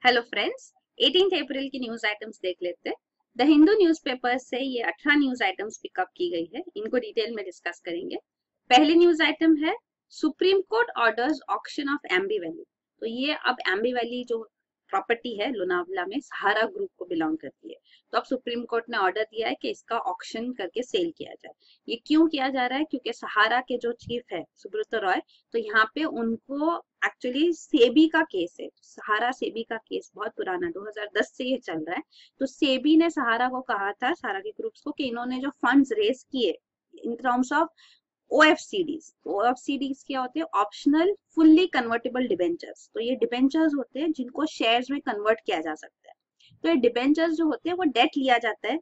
Hello friends, 18 अप्रैल की news items देख लेते हैं। द हिंदू न्यूज़पेपर से ये 18 न्यूज आइटम्स पिकअप की गई है, इनको डिटेल में डिस्कस करेंगे। पहली न्यूज आइटम है supreme court orders auction of Aamby Valley. तो ये अब एम्बी वैली जो प्रॉपर्टी है लोनावला में सहारा ग्रुप को बिलोंग करती है। तो अब सुप्रीम कोर्ट ने ऑर्डर दिया है कि इसका ऑक्शन करके सेल किया जाए। ये क्यों किया जा रहा है? क्योंकि सहारा के जो चीफ है सुब्रत रॉय, तो यहाँ पे उनको एक्चुअली सेबी का केस है। सहारा सेबी का केस बहुत पुराना 2010 से ये चल रहा है। तो सेबी ने सहारा को कहा था, सहारा के ग्रुप्स को, कि इन्होंने जो फंड्स रेज किए इन टर्म्स ऑफ ओएफसीडीज, ओएफसीडीज क्या होते हैं? Optional fully convertible debentures. तो ये डिबेंचर्स होते हैं जिनको शेयर्स में कन्वर्ट किया जा सकता है। तो ये डिबेंचर्स जो होते हैं वो डेट लिया जाता है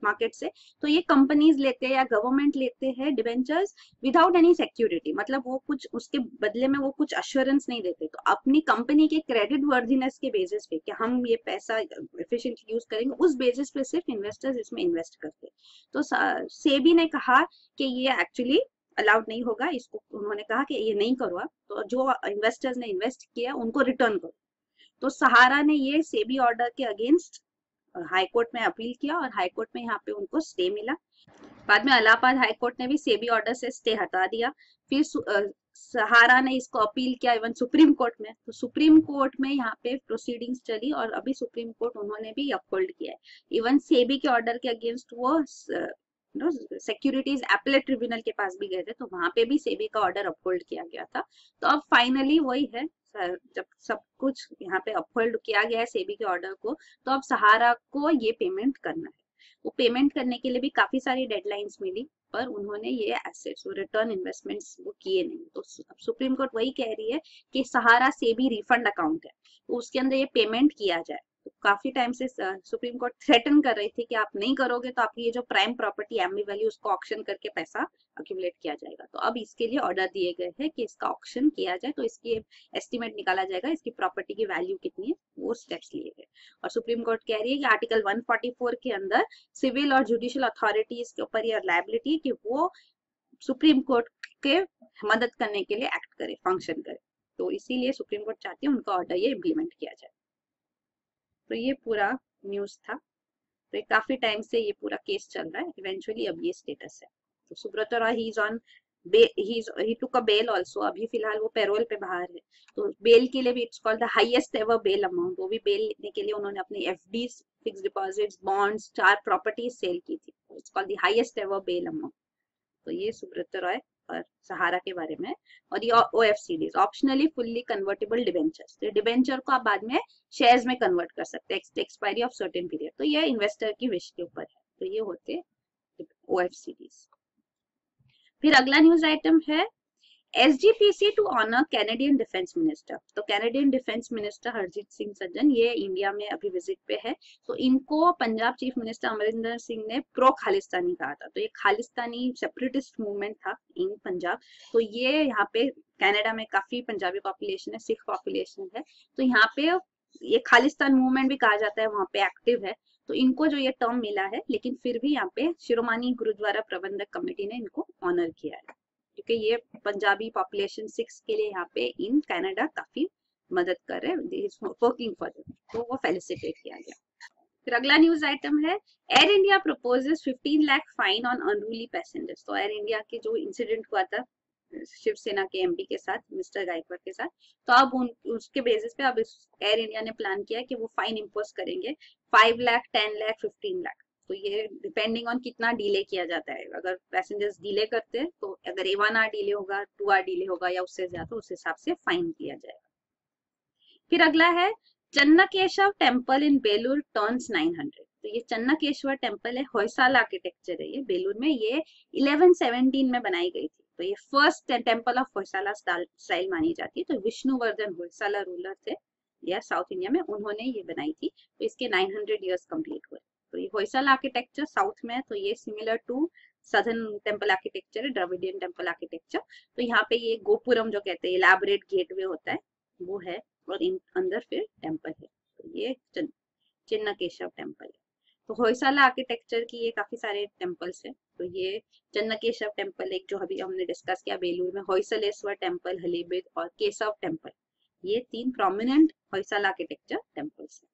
मार्केट से। तो ये कंपनीज लेते हैं या गवर्नमेंट लेते हैं डिबेंचर्स विदाउट एनी सिक्योरिटी, मतलब वो कुछ उसके बदले में वो कुछ अश्योरेंस नहीं देते। तो अपनी कंपनी के क्रेडिट वर्दीनेस के बेसिस पे कि हम ये पैसा एफिशिएंटली यूज करेंगे, उस बेसिस पे सिर्फ इन्वेस्टर्स इसमें इन्वेस्ट करते हैं। तो सेबी ने कहा कि ये एक्चुअली अलाउड नहीं होगा। इसको उन्होंने कहा कि ये नहीं करो आप, तो जो इन्वेस्टर्स ने इन्वेस्ट किया उनको रिटर्न करो। तो सहारा ने ये सेबी ऑर्डर के अगेंस्ट हाई कोर्ट में अपील किया और हाई कोर्ट में यहाँ पे उनको स्टे मिला। बाद में इलाहाबाद हाई कोर्ट ने भी सेबी ऑर्डर से स्टे हटा दिया। फिर सहारा ने इसको अपील किया इवन सुप्रीम कोर्ट में। तो सुप्रीम कोर्ट में यहाँ पे प्रोसीडिंग्स चली और अभी सुप्रीम कोर्ट उन्होंने भी अपहोल्ड किया है। इवन सेबी के ऑर्डर के अगेंस्ट वो सिक्योरिटीज एपेलेट ट्रिब्यूनल के पास भी गए थे, तो वहां पे भी सेबी का ऑर्डर अपहोल्ड किया गया था। तो अब फाइनली वही है, जब सब कुछ यहाँ पे अपहोल्ड किया गया है सेबी के ऑर्डर को, तो अब सहारा को ये पेमेंट करना है। वो पेमेंट करने के लिए भी काफी सारी डेडलाइंस मिली, पर उन्होंने ये एसेट्स रिटर्न इन्वेस्टमेंट्स वो किए नहीं। तो सुप्रीम कोर्ट वही कह रही है कि सहारा सेबी रिफंड अकाउंट है, तो उसके अंदर ये पेमेंट किया जाए। तो काफी टाइम से सुप्रीम कोर्ट थ्रेटन कर रही थी कि आप नहीं करोगे तो आपकी ये जो प्राइम प्रॉपर्टी एम्बी वैल्यू उसको ऑक्शन करके पैसा अक्यूमुलेट किया जाएगा। तो अब इसके लिए ऑर्डर दिए गए हैं कि इसका ऑक्शन किया जाए, तो इसकी एस्टिमेट निकाला जाएगा, इसकी प्रॉपर्टी की वैल्यू कितनी है, वो स्टेप्स लिए गए। और सुप्रीम कोर्ट कह रही है कि आर्टिकल 144 के अंदर सिविल और जुडिशियल अथॉरिटीज के ऊपर ये लायबिलिटी है कि वो सुप्रीम कोर्ट के मदद करने के लिए एक्ट करे, फंक्शन करे। तो इसीलिए सुप्रीम कोर्ट चाहती है उनका ऑर्डर ये इम्प्लीमेंट किया जाए। तो ये पूरा न्यूज था। तो काफी टाइम से ये पूरा केस चल रहा है, इवेंचुअली अब ये स्टेटस है। तो Subrata Roy he is on he took a bail also। अभी फिलहाल वो पैरोल पे बाहर है। तो बेल के लिए भी it's called the highest ever bail amount. वो भी बेल लेने के लिए उन्होंने अपनी FD, fix deposits, bonds, 4 properties sale की थी। It's called the highest ever bail amount. तो ये सुब्रत रॉय और सहारा के बारे में। और ये ओएफसीडीज, ऑप्शनली फुल्ली कन्वर्टेबल डिबेंचर्स, तो डिबेंचर को आप बाद में शेयर्स में कन्वर्ट कर सकते हैं एक्सपायरी ऑफ सर्टेन पीरियड। तो ये इन्वेस्टर की विश के ऊपर है। तो ये होते ओएफसीडीज। फिर अगला न्यूज आइटम है SGPC to honour Canadian defence minister. तो Canadian defence minister Harjit Singh Sajjan ये इंडिया में अभी विजिट पे है। तो इनको पंजाब चीफ मिनिस्टर अमरिंदर सिंह ने प्रो खालिस्तानी कहा था। तो ये खालिस्तानी सेपरेटिस्ट मूवमेंट था इन पंजाब। तो ये यहाँ पे कनाडा में काफी पंजाबी पॉपुलेशन है, सिख पॉपुलेशन है। तो यहाँ पे ये खालिस्तान मूवमेंट भी कहा जाता है, वहां पे एक्टिव है। तो इनको जो ये टर्म मिला है, लेकिन फिर भी यहाँ पे शिरोमणि गुरुद्वारा प्रबंधक कमेटी ने इनको ऑनर किया है, क्योंकि ये पंजाबी पॉपुलेशन सिक्स के लिए यहाँ पे इन कनाडा काफी मदद कर रहे हैं, वर्किंग फॉर देम। तो वो फेलिसिटेट किया गया। फिर अगला न्यूज आइटम है air India proposes 15 lakh fine on unruly passengers. तो एयर इंडिया के जो इंसिडेंट हुआ था शिवसेना के एमपी के साथ, मिस्टर गायकवाड़ के साथ, तो अब उसके बेसिस पे अब एयर इंडिया ने प्लान किया है कि वो फाइन इम्पोज करेंगे 5 लाख, 10 लाख, 15 लाख। तो ये डिपेंडिंग ऑन कितना डिले किया जाता है। अगर पैसेंजर्स डिले करते हैं तो अगर 1 आवर डिले होगा, 2 आवर डिले होगा या उससे ज्यादा, उस हिसाब से फाइन किया जाएगा। फिर अगला है Chennakeshava temple in Belur turns 900। तो ये चन्नकेश्वर टेम्पल है, होयसाला आर्किटेक्चर है ये बेलूर में। ये 1117 में बनाई गई थी। तो ये first temple of Hoysala style मानी जाती है। तो विष्णुवर्धन होयसाला रूलर थे या साउथ इंडिया में, उन्होंने ये बनाई थी। तो इसके 900 इयर्स कंप्लीट हुए। तो ये होयसाला आर्किटेक्चर साउथ में है। तो ये similar to southern temple architecture है, द्रविडियन टेम्पल आर्किटेक्चर। तो यहाँ पे ये गोपुरम जो कहते हैं, इलाबोरेट गेटवे होता है, वो है। और इन अंदर फिर टेम्पल है। तो ये चिन्नकेशव टेम्पल है। तो होयसाला आर्किटेक्चर की ये काफी सारे टेम्पल्स है। तो ये चन्नकेशव टेम्पल एक जो अभी हमने डिस्कस किया बेलूर में, होयसलेश्वर टेम्पल, हलेबीड और केशव टेम्पल, ये 3 प्रोमिनेंट होयसाला आर्किटेक्चर टेम्पल से।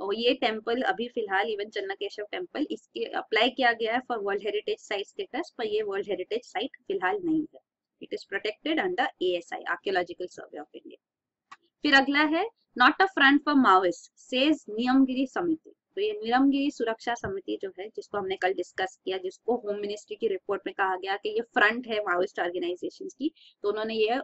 और ये टेम्पल अभी फिलहाल इवन चन्नकेशव टेम्पल इसके अप्लाई किया गया है for world heritage site status, पर ये वर्ल्ड हेरिटेज साइट फिलहाल नहीं है। It is protected under ASI, archaeological survey of India. फिर अगला है not a front for Maoist says Niyamgiri समिति। तो ये नियमगिरी सुरक्षा समिति जो है, जिसको हमने कल डिस्कस किया, जिसको होम मिनिस्ट्री की रिपोर्ट में कहा गया कि ये फ्रंट है माओइस्ट ऑर्गेनाइजेशंस की, तो उन्होंने ये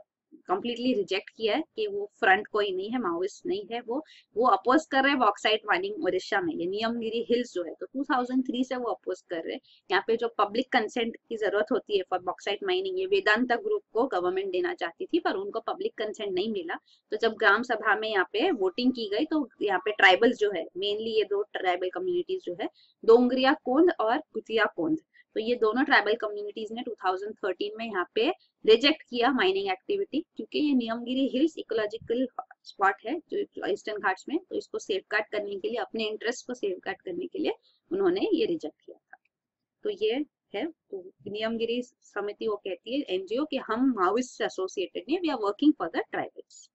कंप्लीटली रिजेक्ट किया है कि वो फ्रंट कोई नहीं है, माओइस्ट नहीं है। वो अपोज कर रहे हैं बॉक्साइट माइनिंग ओडिशा में, ये नियमगिरी हिल्स जो है, तो 2003 से वो अपोज कर रहे हैं। यहाँ पे जो पब्लिक कंसेंट की जरूरत होती है फॉर बॉक्साइट माइनिंग, ये वेदांता ग्रुप को गवर्नमेंट देना चाहती थी, पर उनको पब्लिक कंसेंट नहीं मिला। तो जब ग्राम सभा में यहाँ पे वोटिंग की गई, तो यहाँ पे ट्राइबल्स जो है, मेनली ये दो ट्राइबल कम्युनिटीज जो है, डोंगरिया कोंद और कुतिया कोंद, तो ये दोनों ट्राइबल कम्युनिटीज ने 2013 में यहाँ पे रिजेक्ट किया माइनिंग एक्टिविटी, क्योंकि ये नियमगिरी हिल्स इकोलॉजिकल स्पॉट है जो ईस्टर्न घाट्स में, तो इसको सेफगार्ड करने के लिए, अपने इंटरेस्ट को सेफगार्ड करने के लिए उन्होंने ये रिजेक्ट किया था। तो ये है, तो नियमगिरी समिति वो कहती है NGO कि हम माओइस्ट से एसोसिएटेड नहीं, we are working for the tribals.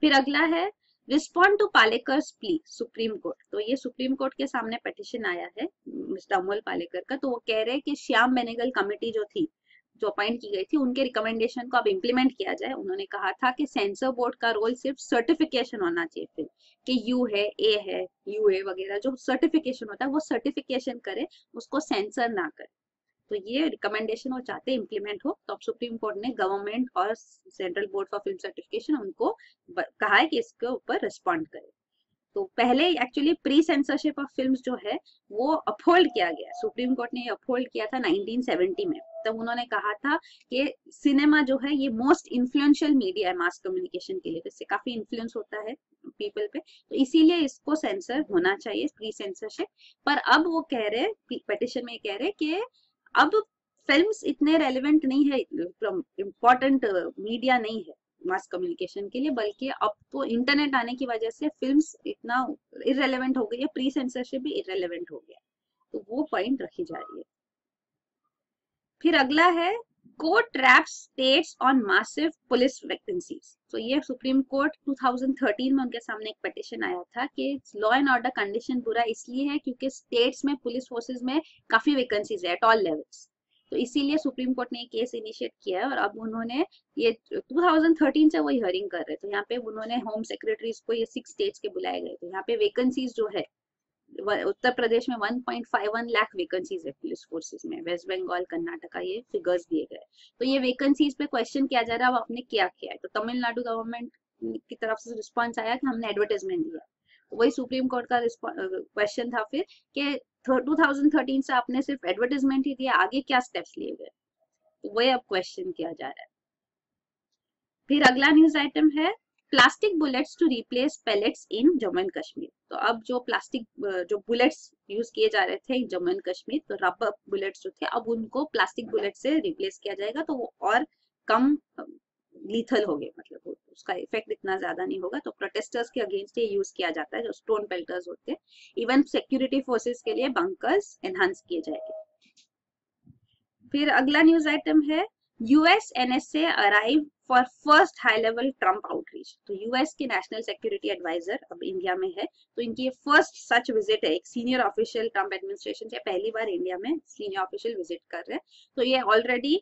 फिर अगला है respond to Palekar's plea supreme court. तो ये सुप्रीम कोर्ट के सामने पिटीशन आया है मिस्टर अमोल पालेकर का। तो वो कह रहे हैं कि श्याम बेनेगल कमेटी जो थी, जो अपॉइंट की गई थी, उनके रिकमेंडेशन को अब इम्प्लीमेंट किया जाए। उन्होंने कहा था कि सेंसर बोर्ड का रोल सिर्फ सर्टिफिकेशन होना चाहिए, फिर कि यू है, ए है, UA वगैरह जो सर्टिफिकेशन होता है वो सर्टिफिकेशन करे, उसको सेंसर ना करे। तो ये रिकमेंडेशन वो चाहते इम्प्लीमेंट हो। तो अब सुप्रीम कोर्ट ने गवर्नमेंट और central board for film certification उनको कहा है कि इसके ऊपर रिस्पॉन्ड करे। तो पहले actually pre censorship of films जो है वो अपहोल्ड किया गया, सुप्रीम कोर्ट ने अपहोल्ड किया था 1970 में। तब उन्होंने कहा था कि सिनेमा जो है ये मोस्ट इन्फ्लुएंशियल मीडिया है मास कम्युनिकेशन के लिए, तो इससे काफी इन्फ्लुएंस होता है पीपल पे, तो इसीलिए इसको सेंसर होना चाहिए, प्री सेंसरशिप। पर अब वो कह रहे, पिटिशन में कह रहे कि अब फिल्म्स इतने रेलेवेंट नहीं है, इम्पोर्टेंट मीडिया नहीं है मास कम्युनिकेशन के लिए, बल्कि अब तो इंटरनेट आने की वजह से फिल्म्स इतना इररेलेवेंट हो गई है, प्री सेंसरशिप भी इररेलेवेंट हो गया, तो वो पॉइंट रखी जा रही है। फिर अगला है court traps states on massive police vacancies. तो ये सुप्रीम कोर्ट 2013 में उनके सामने एक पिटीशन आया था कि लॉ एंड ऑर्डर कंडीशन बुरा इसलिए है क्योंकि स्टेट्स में पुलिस फोर्सेस में काफी वैकेंसीज है एट ऑल लेवल्स, तो इसीलिए सुप्रीम कोर्ट ने केस इनिशिएट किया है। और अब उन्होंने ये 2013 से वही हियरिंग कर रहे, तो यहाँ पे उन्होंने होम सेक्रेटरीज को ये 6 स्टेट्स के बुलाए गए। तो यहाँ पे वैकेंसीज जो है उत्तर प्रदेश में 1.51 लाख वैकेंसीज है पुलिस फोर्सेस में, वेस्ट बंगाल, कर्नाटका, ये फिगर्स दिए गए। तो ये वैकेंसीज पे क्वेश्चन किया जा रहा है, अब आपने क्या किया है। तो तमिलनाडु गवर्नमेंट की तरफ से रिस्पॉन्स आया कि हमने एडवर्टाइजमेंट दिया, तो वही सुप्रीम कोर्ट का क्वेश्चन था फिर कि 2013 से आपने सिर्फ एडवर्टाइजमेंट ही दिया, आगे क्या स्टेप्स लिए गए, तो वही अब क्वेश्चन किया जा रहा है। फिर अगला न्यूज आइटम है plastic bullets to replace pellets in Jammu and Kashmir. तो अब जो प्लास्टिक जो बुलेट्स यूज किए जा रहे थे जम्मू एंड कश्मीर, तो रबर बुलेट्स जो थे, अब उनको प्लास्टिक बुलेट से रिप्लेस किया जाएगा, तो वो और कम लीथल हो गए, मतलब उसका इफेक्ट इतना ज्यादा नहीं होगा। तो प्रोटेस्टर्स के अगेंस्ट ये यूज किया जाता है, जो स्टोन पेल्टर्स होते हैं। इवन सिक्योरिटी फोर्सेस के लिए बंकर्स एनहांस किए जाएंगे। फिर अगला न्यूज आइटम है US NSA arrive for first high level Trump outreach. तो US के नेशनल सिक्योरिटी एडवाइजर अब इंडिया में है, तो इनकी ये फर्स्ट सच विजिट है, एक सीनियर ऑफिशियल ट्रम्प एडमिनिस्ट्रेशन से पहली बार इंडिया में सीनियर ऑफिशियल विजिट कर रहे हैं। तो ये ऑलरेडी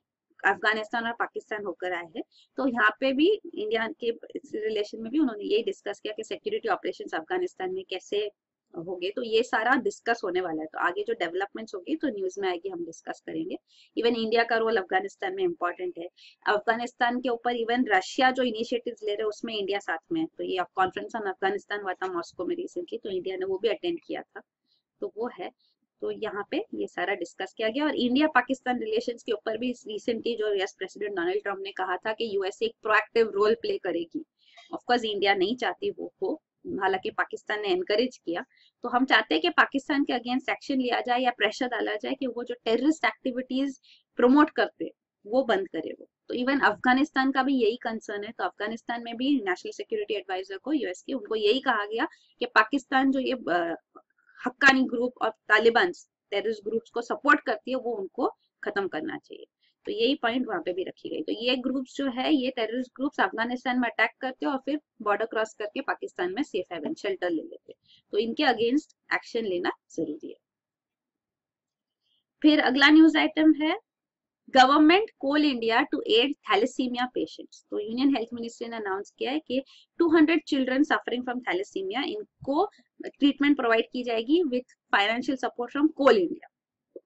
अफगानिस्तान और पाकिस्तान होकर आए हैं, तो यहाँ पे भी इंडिया के रिलेशन में भी उन्होंने यही डिस्कस किया कि सिक्योरिटी ऑपरेशंस अफगानिस्तान में कैसे होंगे, तो ये सारा डिस्कस होने वाला है। तो आगे जो डेवलपमेंट्स होगी तो न्यूज में आएगी, हम डिस्कस करेंगे। इवन इंडिया का रोल अफगानिस्तान में इम्पोर्टेंट है, अफगानिस्तान के ऊपर इवन रशिया जो इनिशिएटिव्स ले रहे हैं उसमें इंडिया साथ में है। तो ये कॉन्फ्रेंस ऑन अफगानिस्तान हुआ था मॉस्को में रिसेंटली, तो इंडिया ने वो भी अटेंड किया था, तो वो है। तो यहाँ पे ये सारा डिस्कस किया गया। और इंडिया पाकिस्तान रिलेशंस के ऊपर भी रिसेंटली जो US प्रेसिडेंट डोनाल्ड ट्रम्प ने कहा था कि US एक प्रोएक्टिव रोल प्ले करेगी। ऑफकोर्स इंडिया नहीं चाहती वो हो, हालांकि पाकिस्तान ने एनकरेज किया। तो हम चाहते हैं कि पाकिस्तान के अगेंस्ट एक्शन लिया जाए या प्रेशर डाला जाए कि वो जो टेररिस्ट एक्टिविटीज प्रमोट करते वो बंद करे वो। तो इवन अफगानिस्तान का भी यही कंसर्न है, तो अफगानिस्तान में भी नेशनल सिक्योरिटी एडवाइजर को US के उनको यही कहा गया कि पाकिस्तान जो ये हक्कानी ग्रुप और तालिबान टेररिस्ट ग्रुप्स को सपोर्ट करती है वो उनको खत्म करना चाहिए। तो यही पॉइंट वहां पे भी रखी गई। तो ये ग्रुप्स जो है, ये टेररिस्ट ग्रुप्स अफगानिस्तान में अटैक करते और फिर बॉर्डर क्रॉस करके पाकिस्तान में सेफ हेवन शेल्टर ले लेते, तो इनके अगेंस्ट एक्शन लेना जरूरी है। फिर अगला न्यूज आइटम है government Coal India to aid thalassemia patients. तो यूनियन हेल्थ मिनिस्ट्री ने अनाउंस किया है कि 200 चिल्ड्रन सफरिंग फ्रॉम थैलेसीमिया, इनको ट्रीटमेंट प्रोवाइड की जाएगी with financial support from Coal India.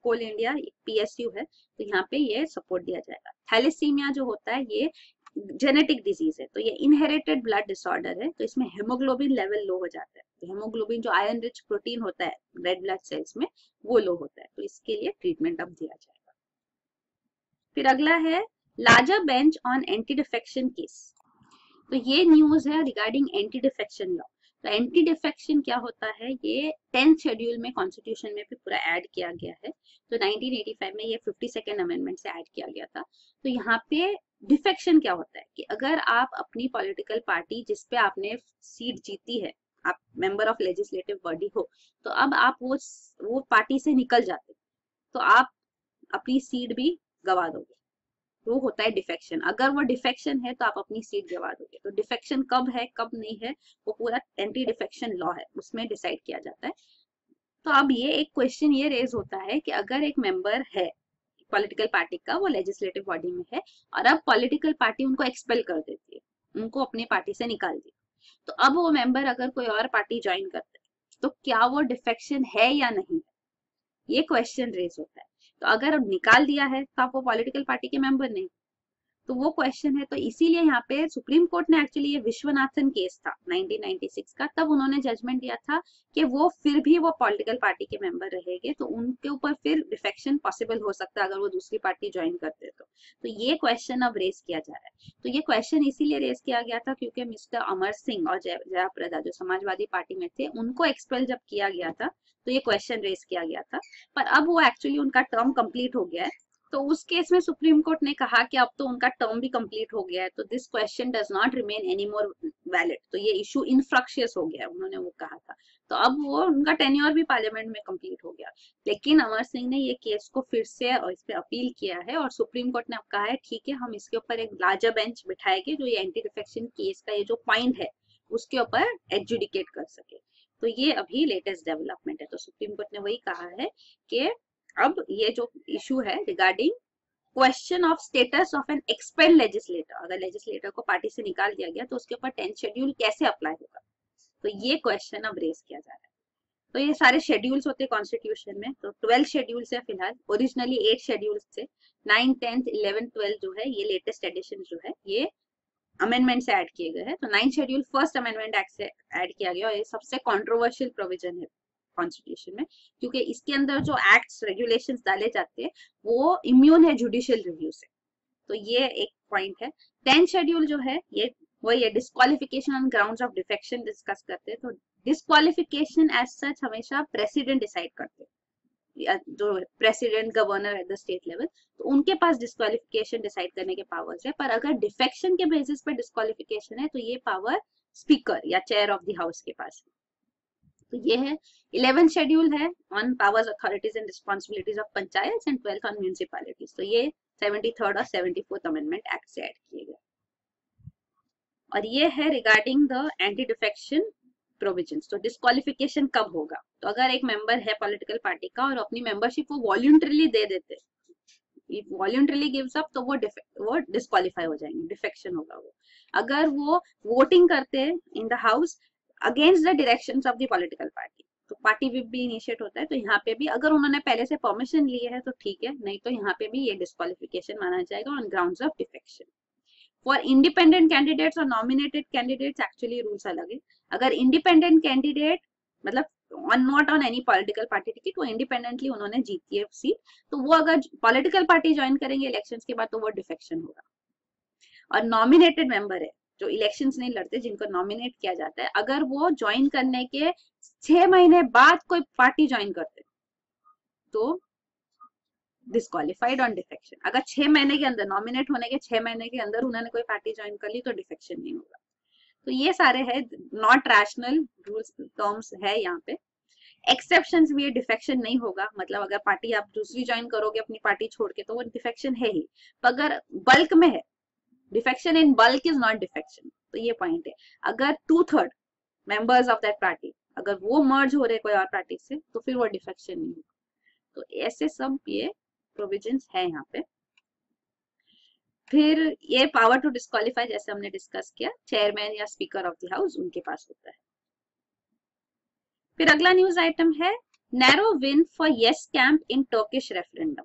Coal India PSU है, तो यहाँ पे ये सपोर्ट दिया जाएगा। थैलेसीमिया जो होता है ये जेनेटिक डिजीज है, तो ये इनहेरिटेड ब्लड डिसऑर्डर है, तो इसमें हेमोग्लोबिन लेवल लो हो जाता है। तो हेमोग्लोबिन जो आयरन रिच प्रोटीन होता है रेड ब्लड सेल्स में, वो लो होता है, तो इसके लिए ट्रीटमेंट अब दिया जाएगा। फिर अगला है larger bench on anti defection case. तो ये न्यूज है रिगार्डिंग एंटी डिफेक्शन लॉ। तो एंटी डिफेक्शन क्या होता है, ये 10th शेड्यूल में कॉन्स्टिट्यूशन में भी पूरा ऐड किया गया है। तो 1985 में ये 52nd अमेंडमेंट से ऐड किया गया था। तो यहाँ पे डिफेक्शन क्या होता है कि अगर आप अपनी पॉलिटिकल पार्टी जिसपे आपने सीट जीती है, आप मेंबर ऑफ लेजिस्लेटिव बॉडी हो, तो अब आप वो पार्टी से निकल जाते, तो आप अपनी सीट भी गवा दोगे, वो होता है डिफेक्शन। अगर वो डिफेक्शन है तो आप अपनी सीट गवा दोगे। तो डिफेक्शन कब है कब नहीं है, वो पूरा एंटी डिफेक्शन लॉ है, उसमें डिसाइड किया जाता है। तो अब ये एक क्वेश्चन ये रेज होता है कि अगर एक मेंबर है पॉलिटिकल पार्टी का, वो लेजिस्लेटिव बॉडी में है, और अब पॉलिटिकल पार्टी उनको एक्सपेल कर देती है, उनको अपनी पार्टी से निकाल दी, तो अब वो मेंबर अगर कोई और पार्टी ज्वाइन करता है, तो क्या वो डिफेक्शन है या नहीं है, ये क्वेश्चन रेज होता है। तो अगर निकाल दिया है तो आप वो पॉलिटिकल पार्टी के मेंबर नहीं, तो वो क्वेश्चन है। तो इसीलिए यहाँ पे सुप्रीम कोर्ट ने एक्चुअली, ये विश्वनाथन केस था 1996 का, तब उन्होंने जजमेंट दिया था कि वो फिर भी वो पॉलिटिकल पार्टी के मेंबर रहेंगे, तो उनके ऊपर फिर डिफेक्शन पॉसिबल हो सकता है अगर वो दूसरी पार्टी ज्वाइन करते तो ये क्वेश्चन अब रेज किया जा रहा है। तो ये क्वेश्चन इसीलिए रेज किया गया था क्योंकि मिस्टर अमर सिंह और जया प्रदा जो समाजवादी पार्टी में थे, उनको एक्सपेल जब किया गया था, तो ये क्वेश्चन रेज किया गया था। पर अब वो एक्चुअली उनका टर्म कंप्लीट हो गया है, तो उस केस में सुप्रीम कोर्ट ने कहा कि अब तो उनका टर्म भी कंप्लीट हो गया है, तो this question does not remain any more valid, तो ये इशू इनफ्रक्शियस हो गया है, उन्होंने वो कहा था। तो अब वो उनका टेन्योर भी पार्लियामेंट में कंप्लीट हो गया। लेकिन अमर सिंह ने ये केस को फिर से और इस पे अपील किया है, और सुप्रीम कोर्ट ने अब कहा है ठीक है, हम इसके ऊपर एक लार्जर बेंच बिठाएंगे जो ये एंटी डिफेक्शन केस का ये जो पॉइंट है उसके ऊपर एडजुडिकेट कर सके। तो ये अभी लेटेस्ट डेवलपमेंट है। तो सुप्रीम कोर्ट ने वही कहा है कि अब ये जो इशू है regarding question of status of an expelled legislator, अगर लेजिस्लेटर को पार्टी से निकाल दिया गया तो उसके ऊपर 10th शेड्यूल कैसे अप्लाई होगा, तो ये क्वेश्चन अब रेज किया जा रहा है। तो ये सारे शेड्यूल्स होते हैं कॉन्स्टिट्यूशन में। तो 12 शेड्यूल से फिलहाल, ओरिजिनली 8 शेड्यूल से 9, 10, 11, 12 जो है ये लेटेस्ट एडिशन जो है ये अमेंडमेंट से ऐड किए गए हैं। तो 9 शेड्यूल फर्स्ट अमेंडमेंट एक्ट से ऐड किया गया, और ये सबसे कंट्रोवर्शियल प्रोविजन है कॉन्स्टिट्यूशन में, क्योंकि इसके अंदर जो एक्ट्स रेगुलेशंस डाले जाते हैं वो इम्यून है जुडिशियल रिव्यू से। तो ये एक पॉइंट है। 10 शेड्यूल जो है ये वही है, disqualification on grounds of defection discuss करते हैं। तो डिस्क्वालिफिकेशन एज सच हमेशा प्रेसिडेंट डिसाइड करते हैं, जो president governor at the state level, तो उनके पास डिस्क्वालिफिकेशन डिसाइड करने के पावर्स है। पर अगर डिफेक्शन के बेसिस पर डिस्क्वालिफिकेशन है तो ये पावर स्पीकर या चेयर ऑफ द हाउस के पास है। तो ये है 11 शेड्यूल है on powers authorities and responsibilities of panchayat, and 12th on municipalities. तो ये 73rd और 74th अमेंडमेंट एक्ट से ऐड किए गए। और ये है regarding the anti defection provisions. तो डिस्क्वालिफिकेशन कब होगा, तो अगर एक मेंबर है पॉलिटिकल पार्टी का और अपनी मेंबरशिप वो वॉल्यूंटरीली दे देते, वॉल्यूंटरीली गिव्स अप, तो वो डिस्क्वालीफाई हो जाएंगे, डिफेक्शन होगा वो। अगर वो वोटिंग करते हैं in the house against the directions of the political party, तो पार्टी विप भी इनिशिएट होता है। तो यहाँ पे भी अगर उन्होंने पहले से परमिशन ली है तो ठीक है, नहीं तो यहाँ पे भी ये डिस्क्वालिफिकेशन माना जाएगा on grounds of defection. For independent candidates और नॉमिनेटेड कैंडिडेट्स एक्चुअली रूल्स अलग है। अगर इंडिपेंडेंट कैंडिडेट मतलब not on any political party ticket, वो इंडिपेंडेंटली उन्होंने जीती है सीट, तो वो अगर पॉलिटिकल पार्टी ज्वाइन करेंगे इलेक्शंस के बाद तो वो डिफेक्शन होगा। और नॉमिनेटेड मेंबर है जो इलेक्शंस नहीं लड़ते, जिनको नॉमिनेट किया जाता है, अगर वो ज्वाइन करने के 6 महीने बाद कोई पार्टी ज्वाइन करते तो डिस्क्वालिफाइड ऑन डिफेक्शन। अगर 6 महीने के अंदर, नॉमिनेट होने के 6 महीने के अंदर उन्होंने कोई पार्टी ज्वाइन कर ली तो डिफेक्शन नहीं होगा। तो ये सारे है नॉट रैशनल रूल्स टर्म्स है यहाँ पे। एक्सेप्शंस भी है, डिफेक्शन नहीं होगा, मतलब अगर पार्टी आप दूसरी ज्वाइन करोगे अपनी पार्टी छोड़ के तो वो डिफेक्शन है ही, पर अगर बल्क में है, defection in bulk is not defection, तो ये पॉइंट है। अगर 2/3 मेंबर्स ऑफ दैट पार्टी अगर वो मर्ज हो रहे कोई और पार्टी से तो फिर वो डिफेक्शन नहीं होगा। तो ऐसे सब ये प्रोविजंस है यहाँ पे। फिर ये पावर टू डिस्क्वालीफाई जैसे हमने डिस्कस किया, चेयरमैन या स्पीकर ऑफ द हाउस उनके पास होता है। फिर अगला न्यूज आइटम है narrow win for yes camp in Turkish referendum.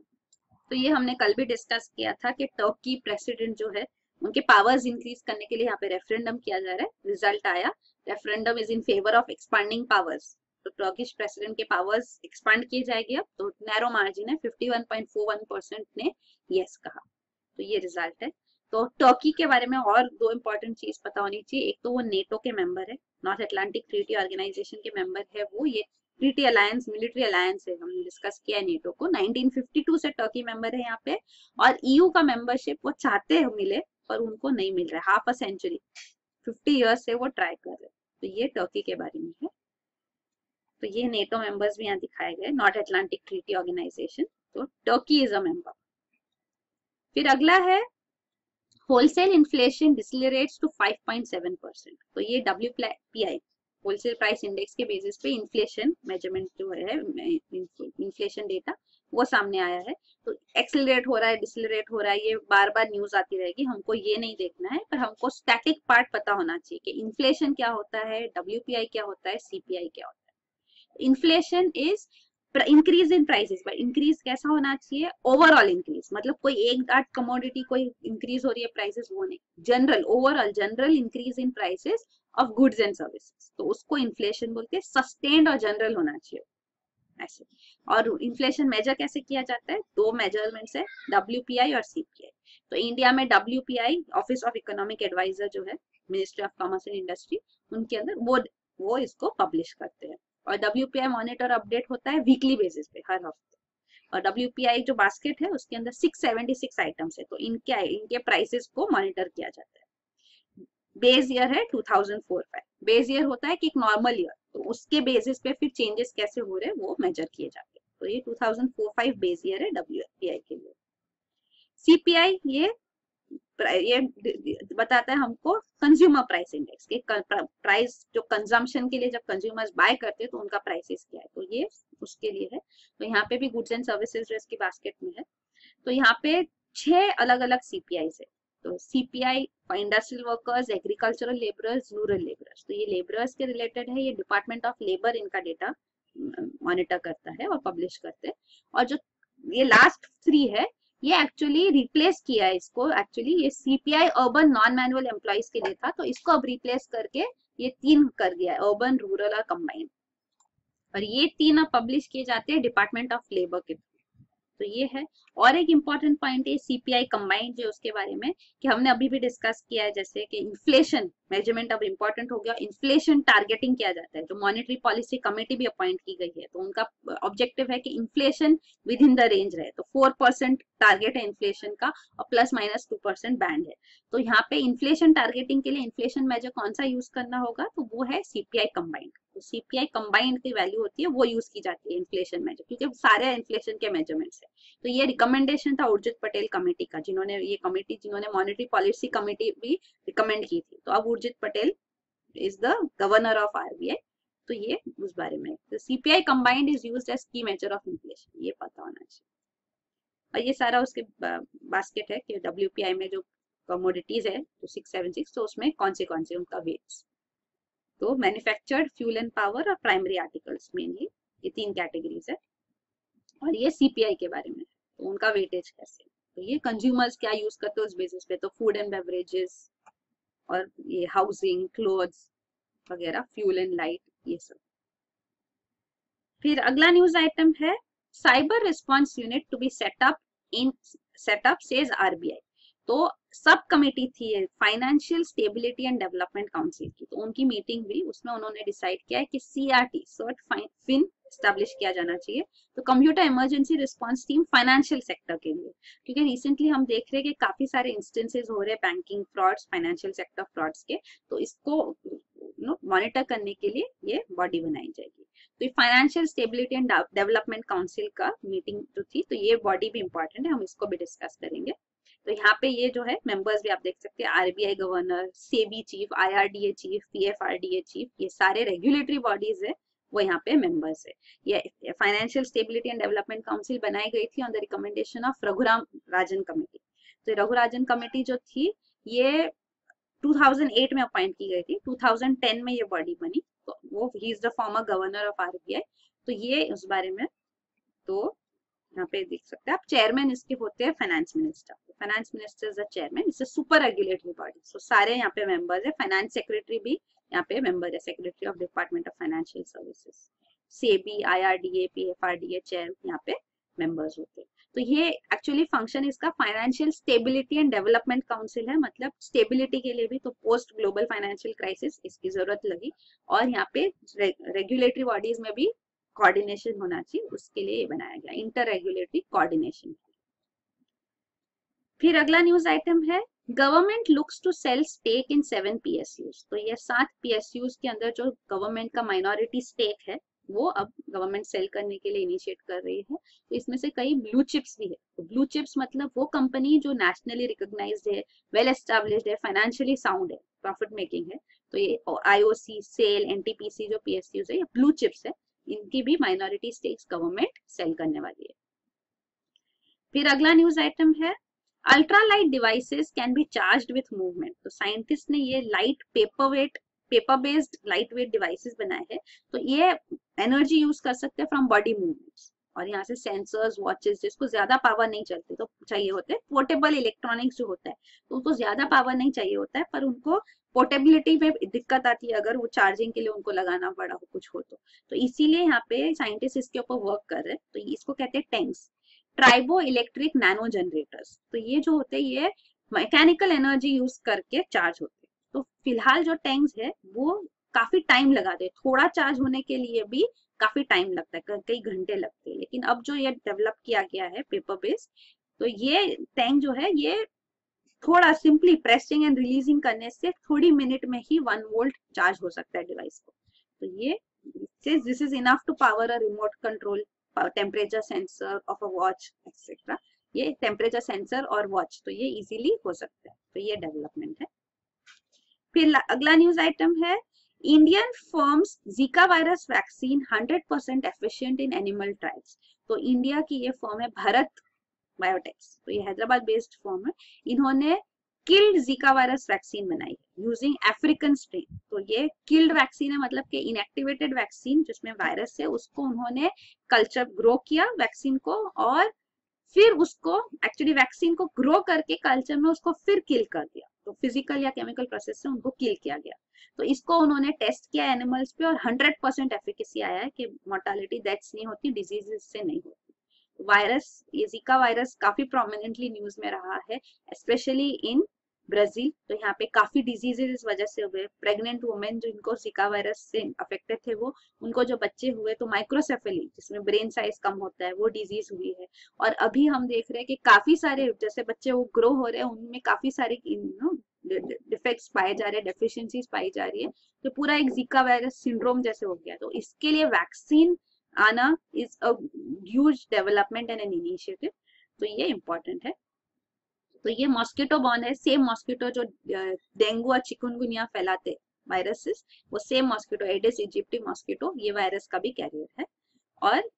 तो ये हमने कल भी डिस्कस किया था कि टर्की प्रेसिडेंट जो है उनके पावर्स इंक्रीज करने के लिए यहाँ पे रेफरेंडम किया जा रहा है। रिजल्ट आया, referendum is in favour of expanding powers, तो टर्किश प्रेसिडेंट के पावर्स एक्सपांड किए जाएंगे। अब तो नैरो मार्जिन है, 51.41% ने यस कहा, तो ये रिजल्ट है। तो टर्की के बारे में और दो इंपॉर्टेंट चीज पता होनी चाहिए, एक तो वो नेटो के मेंबर है, नॉर्थ अटलांटिक ट्रीटी ऑर्गेनाइजेशन के मेंबर है वो। ये ट्रीटी अलायंस, मिलिट्री अलायंस है, हमने डिस्कस किया है नेटो को। 1952 से टर्की मेंबर है यहाँ पे, और ईयू का मेंबरशिप वो चाहते हैं मिले पर उनको नहीं मिल रहा है। हाफ अ सेंचुरी, 50 ईयर्स से वो ट्राई कर रहे हैं। तो ये टर्की के बारे में है। तो ये नेटो मेंबर्स भी यहाँ दिखाए गए, नॉर्थ अटलांटिक ट्रीटी ऑर्गेनाइजेशन, तो टर्की इज अ मेंबर। फिर अगला है होलसेल इन्फ्लेशन डिसलरेट्स टू 5.7%। तो ये WPI होलसेल प्राइस इंडेक्स के बेसिस पे इन्फ्लेशन मेजरमेंट जो है, इन्फ्लेशन डेटा वो सामने आया है। तो एक्सेलरेट हो रहा है, डिसलरेट हो रहा है, ये बार बार न्यूज आती रहेगी, हमको ये नहीं देखना है, पर हमको स्टैटिक पार्ट पता होना चाहिए कि इन्फ्लेशन क्या होता है, WPI क्या होता है, CPI क्या होता है। Inflation is increase in prices, पर इंक्रीज कैसा होना चाहिए, ओवरऑल इंक्रीज, मतलब कोई एक आध कमोडिटी कोई इंक्रीज हो रही है प्राइसेस वो नहीं, general overall general increase in prices of goods and services, तो उसको इन्फ्लेशन बोलते हैं। सस्टेन्ड और जनरल होना चाहिए ऐसे। और इन्फ्लेशन मेजर कैसे किया जाता है, दो मेजरमेंट्स है, WPI और CPI। तो इंडिया में WPI office of economic adviser जो है, ministry of commerce and industry, उनके अंदर वो इसको पब्लिश करते हैं। और WPI मॉनिटर अपडेट होता है वीकली बेसिस पे, हर हफ्ते। और WPI जो बास्केट है उसके अंदर 676 आइटम्स है, तो इनके प्राइसेस को मॉनिटर किया जाता है। बेस ईयर है 2004-5, बेस ईयर होता है कि एक नॉर्मल ईयर, तो उसके बेसिस पे फिर चेंजेस कैसे हो रहे हैं वो मेजर किए जाते हैं। तो ये 2004-5 बेस ईयर है WPI के लिए। CPI ये बताता है हमको कंज्यूमर प्राइस इंडेक्स के प्राइस, जो कंजम्पशन के लिए जब कंज्यूमर्स बाय करते हैं तो उनका प्राइसेस क्या है, तो ये उसके लिए है। तो यहाँ पे भी गुड्स एंड सर्विसेज जो इसकी बास्केट में है। तो यहाँ पे 6 अलग अलग CPI है। तो CPI for industrial workers, agricultural labourers, rural labourers, तो ये लेबरर्स के रिलेटेड है। ये डिपार्टमेंट ऑफ लेबर इनका डेटा मॉनिटर करता है और पब्लिश करते हैं। और जो ये लास्ट 3 है, ये एक्चुअली रिप्लेस किया है इसको, एक्चुअली ये CPI urban non manual employees के लिए था, तो इसको अब रिप्लेस करके ये 3 कर दिया है, अर्बन, रूरल और कंबाइंड। और ये 3 अब पब्लिश किए जाते हैं डिपार्टमेंट ऑफ लेबर के थ्रू। तो ये है। और एक इम्पॉर्टेंट पॉइंट है CPI कंबाइंड जो उसके बारे में, कि हमने अभी भी डिस्कस किया है, जैसे कि इन्फ्लेशन मेजरमेंट अब इम्पोर्टेंट हो गया, इन्फ्लेशन टारगेटिंग किया जाता है। जो मॉनेटरी पॉलिसी कमेटी भी अपॉइंट की गई है, तो उनका ऑब्जेक्टिव है कि inflation with in the range रहे। तो 4% टारगेट है इन्फ्लेशन का, और ±2% बैंड है। तो यहाँ पे इन्फ्लेशन टारगेटिंग के लिए इन्फ्लेशन मेजर कौन सा यूज करना होगा, तो वो है CPI कंबाइंड। तो CPI कंबाइंड की वैल्यू होती है, वो यूज की जाती है इन्फ्लेशन मेजर, क्योंकि सारे इन्फ्लेशन के मेजरमेंट्स है। तो ये रिकमेंडेशन था उर्जित पटेल कमेटी का, जिन्होंने मॉनेटरी पॉलिसी कमेटी भी रिकमेंड की थी। तो अब Urjit Patel is the governor of RBI, तो ये उस बारे में। तो CPI combined is used as key measure of inflation, ये पता होना चाहिए। और ये सारा उसके बास्केट है कि WPI में जो कमोडिटीज है तो 676, तो उसमें कौन से उनका वेट्स। तो मैन्युफैक्चर्ड, फ्यूल एंड पावर और प्राइमरी आर्टिकल्स, मेनली ये 3 कैटेगरीज है। और ये CPI के बारे में, तो उनका वेटेज कैसे। तो ये कंज्यूमर्स क्या यूज करते हैं उस बेसिस पे, तो फूड एंड बेवरेजेस, और ये हाउसिंग, क्लोथ्स वगैरह, फ्यूल एंड लाइट, ये सब। फिर अगला न्यूज आइटम है cyber response unit to be set up says RBI। तो सब कमेटी थी financial stability and development council की, तो उनकी मीटिंग हुई, उसमें उन्होंने डिसाइड किया है कि CRT फिन एस्टेब्लिश किया जाना चाहिए। तो computer emergency response team financial sector के लिए, क्योंकि रिसेंटली हम देख रहे हैं कि काफी सारे इंस्टेंसेस हो रहे हैं banking frauds, financial sector frauds के, तो इसको मॉनिटर करने के लिए ये बॉडी बनाई जाएगी। तो ये financial stability and development council का मीटिंग जो थी, तो ये बॉडी भी इंपॉर्टेंट है, हम इसको भी डिस्कस करेंगे। तो यहाँ पे ये जो है मेंबर्स भी आप देख सकते हैं, RBI governor, SEBI chief, IRDA chief, PFRDA chief, ये सारे रेगुलेटरी बॉडीज है, वो यहाँ पे मेंबर्स है। ये financial stability and development council बनाई गई थी on the recommendation of Raghuram Rajan committee. तो रघुराजन कमेटी जो थी ये 2008 में अपॉइंट की गई थी, 2010 में ये बॉडी बनी। तो वो he is the former governor of RBI, तो ये उस बारे में। तो यहाँ पे देख सकते हैं आप, चेयरमैन इसके होते हैं finance minister, finance minister is the chairman, it's a super regulatory body. So सारे यहाँ पे मेंबर्स है, फाइनेंस सेक्रेटरी भी यहाँ पे मेंबर है, secretary of department of financial services, SEBI, IRDA, PFRDA chair यहाँ पे मेंबर्स होते हैं। तो ये एक्चुअली फंक्शन इसका financial stability and development council है, मतलब स्टेबिलिटी के लिए भी, तो पोस्ट ग्लोबल फाइनेंशियल क्राइसिस इसकी जरूरत लगी, और यहाँ पे रेगुलेटरी बॉडीज में भी कोऑर्डिनेशन होना चाहिए, उसके लिए ये बनाया गया, इंटर रेगुलेटरी कोऑर्डिनेशन। फिर अगला न्यूज आइटम है, government looks to sell stake in 7 PSUs। तो ये 7 PSUs के अंदर जो गवर्नमेंट का माइनॉरिटी स्टेक है वो अब गवर्नमेंट सेल करने के लिए इनिशिएट कर रही है। तो इसमें से कई ब्लू चिप्स भी है। तो ब्लू चिप्स मतलब वो कंपनी जो नेशनली रिकॉग्नाइज्ड है, वेल एस्टेब्लिश्ड है, फाइनेंशियली साउंड है, प्रॉफिट मेकिंग है। तो ये आईओसी, सेल, एनटीपीसी जो PSUs है, ये ब्लू चिप्स है, इनकी भी माइनॉरिटी स्टेक्स गवर्नमेंट सेल करने वाली है। फिर अगला न्यूज आइटम है, ultra light devices can be charged with movement. तो साइंटिस्ट ने ये light paper based light weight devices बनाए हैं, तो ये एनर्जी यूज कर सकते हैं फ्रॉम बॉडी मूवमेंट्स, और यहाँ से सेंसर्स, वॉचेस जिसको ज्यादा पावर नहीं चलते तो चाहिए होते हैं, पोर्टेबल इलेक्ट्रॉनिक्स जो होता है तो उनको ज्यादा पावर नहीं चाहिए होता है, पर उनको पोर्टेबिलिटी में दिक्कत आती है अगर वो चार्जिंग के लिए उनको लगाना पड़ा हो कुछ हो तो इसीलिए यहाँ पे साइंटिस्ट इसके ऊपर वर्क कर रहे हैं। तो इसको कहते हैं tanks, tribo electric nano generators. तो ये जो होते हैं ये मैकेनिकल एनर्जी यूज करके चार्ज होते हैं। तो फिलहाल जो टैंक्स है वो काफी टाइम लगाते हैं, थोड़ा चार्ज होने के लिए भी काफी टाइम लगता है, कई घंटे लगते हैं। लेकिन अब जो ये डेवलप किया गया है पेपर बेस्ड, तो ये टैंक जो है ये थोड़ा सिंपली प्रेसिंग एंड रिलीजिंग करने से थोड़ी मिनट में ही 1 वोल्ट चार्ज हो सकता है डिवाइस को। तो ये this is enough to power a remote control temperature sensor of a watch etcetera. ये टेम्परेचर सेंसर और वॉच तो ये इजीली हो सकता है, तो ये डेवलपमेंट है। फिर अगला न्यूज आइटम है, Indian firms Zika virus vaccine 100% efficient in animal trials. तो इंडिया की ये फर्म है भारत बायोटेक्स, तो ये हैदराबाद बेस्ड फर्म है, इन्होंने किल्ड जीका वायरस वैक्सीन बनाई है यूजिंग अफ्रीकन स्ट्रेन। तो ये किल्ड वैक्सीन है, मतलब कि इनएक्टिवेटेड वैक्सीन जिसमें वायरस है उसको उन्होंने कल्चर ग्रो किया वैक्सीन को, और फिर उसको एक्चुअली वैक्सीन को ग्रो करके कल्चर में उसको फिर किल कर दिया। तो फिजिकल या केमिकल प्रोसेस से उनको किल किया गया। तो इसको उन्होंने टेस्ट किया एनिमल्स पे और 100% एफिकेसी आया है कि मोर्टालिटी डेथ्स नहीं होती, डिजीजेस से नहीं होती। वायरस, ये जीका वायरस काफी प्रोमिनेंटली न्यूज में रहा है, स्पेशली इन ब्राजील। तो यहाँ पे काफी डिजीजेस इस वजह से हुए, प्रेग्नेंट वुमेन जिनको जीका वायरस से अफेक्टेड थे वो, उनको जो बच्चे हुए तो माइक्रोसेफेली जिसमें ब्रेन साइज कम होता है वो डिजीज हुई है। और अभी हम देख रहे हैं कि काफी सारे जैसे बच्चे वो ग्रो हो रहे हैं उनमें काफी सारे डिफेक्ट्स पाए जा रहे हैं, डेफिशिएंसीज पाई जा रही है, तो पूरा एक जीका वायरस सिंड्रोम जैसे हो गया। तो इसके लिए वैक्सीन आना is a huge development and an initiative, तो ये इम्पोर्टेंट है। तो ये मॉस्किटो बॉर्न है, सेम मॉस्किटो जो डेंगू और चिकनगुनिया फैलाते वायरसेस, वो सेम मॉस्किटो एडिस इजिप्टी मॉस्किटो ये वायरस का भी कैरियर है। और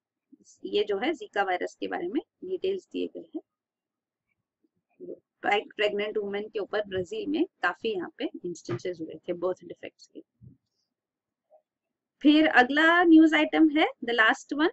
ये जो है जीका वायरस के बारे में डिटेल्स दिए गए हैं। प्रेग्नेंट वुमेन के ऊपर ब्राजील में काफी यहाँ पे इंस्टेंसेस हुए थे बर्थ डिफेक्ट्स के। फिर अगला न्यूज आइटम है the last one,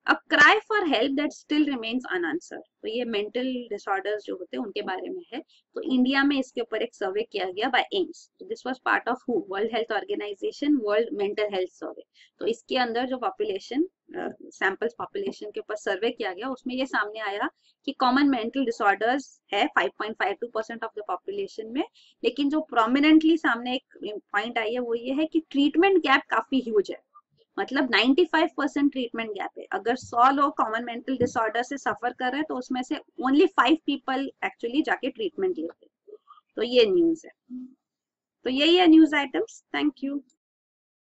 a cry for help that still remains unanswered. तो ये मेंटल डिसऑर्डर्स जो होते हैं उनके बारे में है। तो इंडिया में इसके ऊपर एक सर्वे किया गया बाय एम्स। तो this was part of World Health Organization World Mental Health Survey. तो इसके अंदर जो पॉपुलेशन सैंपल्स पॉपुलेशन के ऊपर सर्वे किया गया उसमें ये सामने आया कि कॉमन मेंटल डिसऑर्डर्स है 5.52% ऑफ द पॉपुलेशन में, लेकिन जो प्रोमिनेंटली सामने एक पॉइंट आई है वो ये है कि ट्रीटमेंट गैप काफी ह्यूज है, मतलब 95% ट्रीटमेंट गैप है। अगर 100 लोग कॉमन मेंटल डिसऑर्डर से सफर कर रहे हैं तो उसमें से ओनली 5 पीपल एक्चुअली जाके ट्रीटमेंट लेते हैं। तो ये न्यूज है। तो यही है न्यूज आइटम्स। Thank you.